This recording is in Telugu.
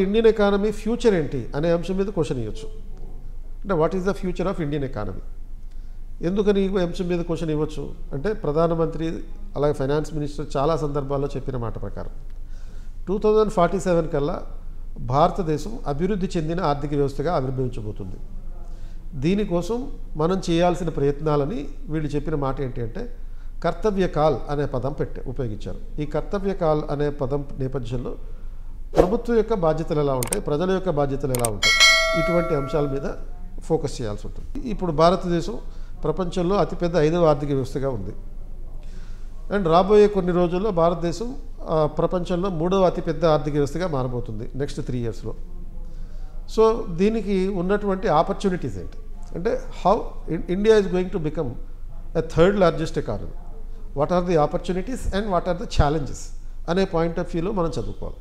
ఇండియన్ ఎకానమీ ఫ్యూచర్ ఏంటి అనే అంశం మీద క్వశ్చన్ ఇవ్వచ్చు. అంటే what is the future of Indian economy, ఎందుకని ఈ అంశం మీద క్వశ్చన్ ఇవ్వచ్చు అంటే ప్రధానమంత్రి అలాగే ఫైనాన్స్ మినిస్టర్ చాలా సందర్భాల్లో చెప్పిన మాట ప్రకారం 2047 కల్లా భారతదేశం అభివృద్ధి చెందిన ఆర్థిక వ్యవస్థగా ఆవిర్భవించబోతుంది. దీనికోసం మనం చేయాల్సిన ప్రయత్నాలని వీళ్ళు చెప్పిన మాట ఏంటి అంటే కర్తవ్య కాల్ అనే పదం ఉపయోగించారు. ఈ కర్తవ్య కాల్ అనే పదం నేపథ్యంలో ప్రభుత్వం యొక్క బాధ్యతలు ఎలా ఉంటాయి, ప్రజల యొక్క బాధ్యతలు ఎలా ఉంటాయి, ఇటువంటి అంశాల మీద ఫోకస్ చేయాల్సి ఉంటుంది. ఇప్పుడు భారతదేశం ప్రపంచంలో అతిపెద్ద 5వ ఆర్థిక వ్యవస్థగా ఉంది. అండ్ రాబోయే కొన్ని రోజుల్లో భారతదేశం ప్రపంచంలో 3వ అతిపెద్ద ఆర్థిక వ్యవస్థగా మారబోతుంది నెక్స్ట్ 3 ఇయర్స్లో. సో దీనికి ఉన్నటువంటి ఆపర్చునిటీస్ ఏంటి అంటే how India is going to become a 3rd largest economy, what are the opportunities and what are the challenges అనే పాయింట్ ఆఫ్ వ్యూలో మనం చదువుకోవాలి.